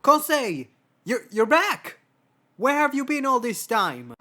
Kosei! You're back! Where have you been all this time?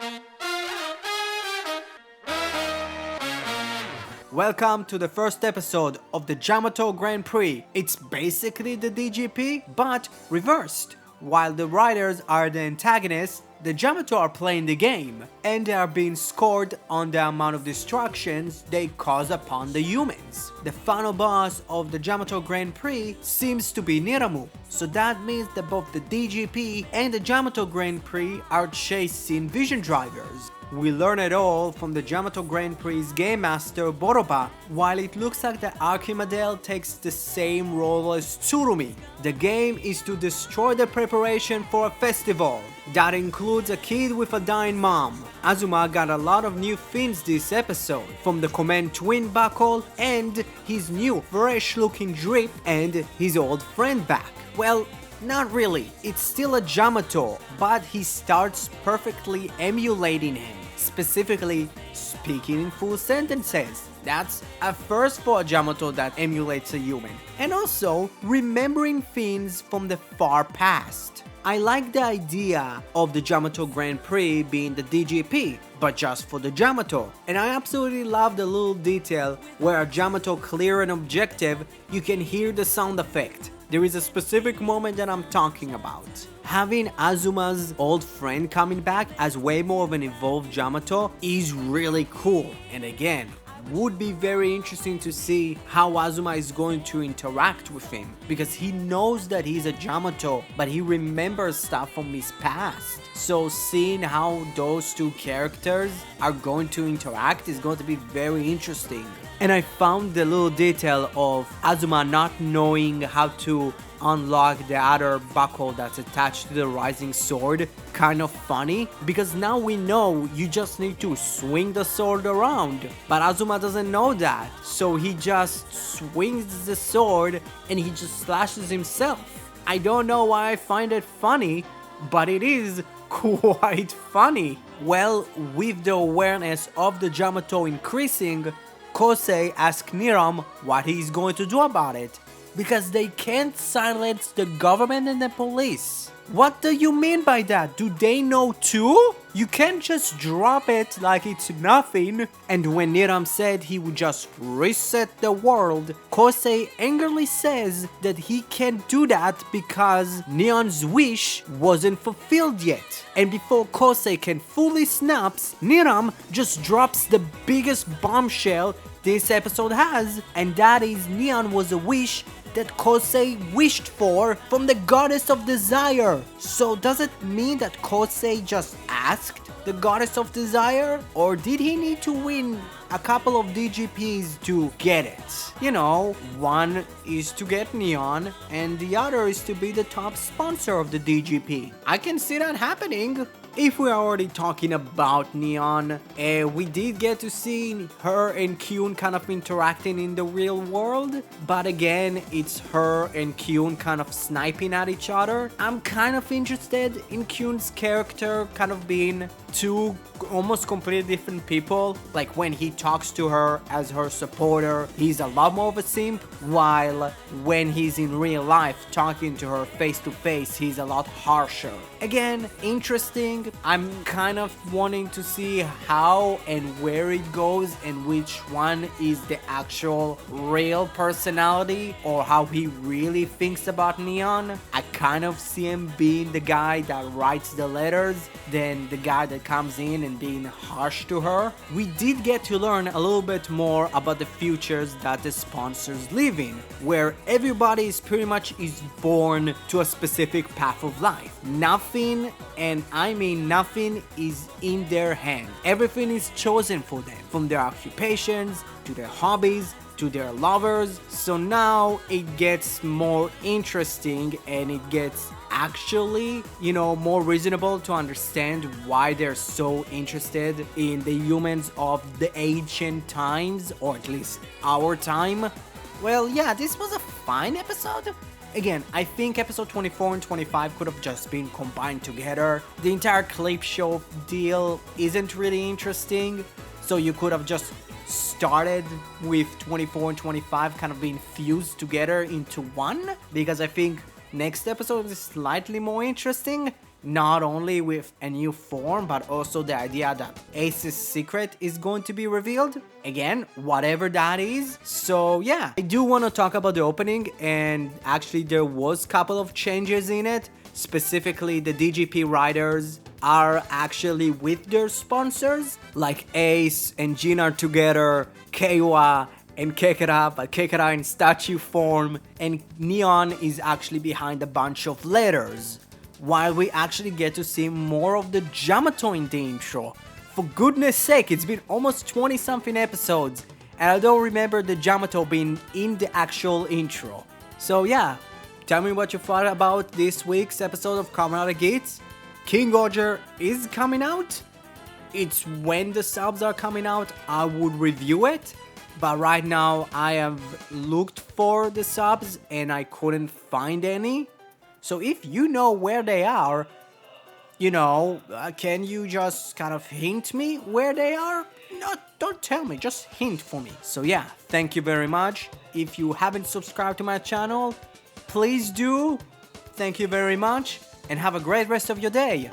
Welcome to the first episode of the Jamato Grand Prix. It's basically the DGP, but reversed. While the riders are the antagonists, the Jamato are playing the game, and they are being scored on the amount of destructions they cause upon the humans. The final boss of the Jamato Grand Prix seems to be Niramu, so that means that both the DGP and the Jamato Grand Prix are chasing vision drivers. We learn it all from the Jamato Grand Prix Game Master Boroba, while it looks like the Archimadel takes the same role as Tsurumi. The game is to destroy the preparation for a festival. That includes a kid with a dying mom. Azuma got a lot of new fins this episode, from the Kamen twin buckle and his new fresh looking drip and his old friend back. Well, not really, it's still a Jamato, but he starts perfectly emulating him, specifically speaking in full sentences. That's a first for a Jamato that emulates a human. And also, remembering things from the far past. I like the idea of the Jamato Grand Prix being the DGP, but just for the Jamato. And I absolutely love the little detail where a Jamato clear an objective, you can hear the sound effect. There is a specific moment that I'm talking about. Having Azuma's old friend coming back as way more of an evolved Jamato is really cool. And again, would be very interesting to see how Azuma is going to interact with him, because he knows that he's a Jamato, but he remembers stuff from his past. So seeing how those two characters are going to interact is going to be very interesting. And I found the little detail of Azuma not knowing how to unlock the other buckle that's attached to the rising sword kind of funny, because now we know you just need to swing the sword around, but Azuma doesn't know that, so he just swings the sword and he just slashes himself. I don't know why I find it funny, but it is quite funny. Well, with the awareness of the Jamato increasing, Kosei asks Niram what he's going to do about it, because they can't silence the government and the police. What do you mean by that? Do they know too? You can't just drop it like it's nothing. And when Niram said he would just reset the world, Kosei angrily says that he can't do that because Neon's wish wasn't fulfilled yet. And before Kosei can fully snaps, Niram just drops the biggest bombshell this episode has, and that is Neon was a wish that Kosei wished for from the goddess of desire. So does it mean that Kosei just asked the goddess of desire? Or did he need to win a couple of DGPs to get it? You know, one is to get Neon and the other is to be the top sponsor of the DGP. I can see that happening. If we're already talking about Neon, we did get to see her and Kyun kind of interacting in the real world, but again, it's her and Kyun kind of sniping at each other. I'm kind of interested in Kyun's character kind of being two almost completely different people. Like when he talks to her as her supporter, he's a lot more of a simp, while when he's in real life talking to her face to face, he's a lot harsher. Again, interesting. I'm kind of wanting to see how and where it goes and which one is the actual real personality or how he really thinks about Neon. I kind of see him being the guy that writes the letters than the guy that comes in and being harsh to her. We did get to learn a little bit more about the futures that the sponsors live in, where everybody is pretty much born to a specific path of life. Nothing, and I mean nothing, is in their hand. Everything is chosen for them, from their occupations to their hobbies to their lovers. So now it gets more interesting and it gets actually, more reasonable to understand why they're so interested in the humans of the ancient times, or at least our time. Well, yeah, this was a fine episode. Again, I think episode 24 and 25 could have just been combined together. The entire clip show deal isn't really interesting, so you could have just started with 24 and 25 kind of being fused together into one, because I think next episode is slightly more interesting. Not only with a new form, but also the idea that Ace's secret is going to be revealed. Again, whatever that is. So yeah, I do want to talk about the opening, and actually there was a couple of changes in it. Specifically, the DGP riders are actually with their sponsors, like Ace and Jin are together, Keiwa and Kekara, but Kekara in statue form, and Neon is actually behind a bunch of letters. While we actually get to see more of the Jamato in the intro. For goodness sake, it's been almost 20 something episodes, and I don't remember the Jamato being in the actual intro. So yeah, tell me what you thought about this week's episode of Kamen Geats. King Roger is coming out. It's when the subs are coming out, I would review it. But right now, I have looked for the subs and I couldn't find any. So if you know where they are, can you just kind of hint me where they are? No, don't tell me, just hint for me. So yeah, thank you very much. If you haven't subscribed to my channel, please do. Thank you very much and have a great rest of your day.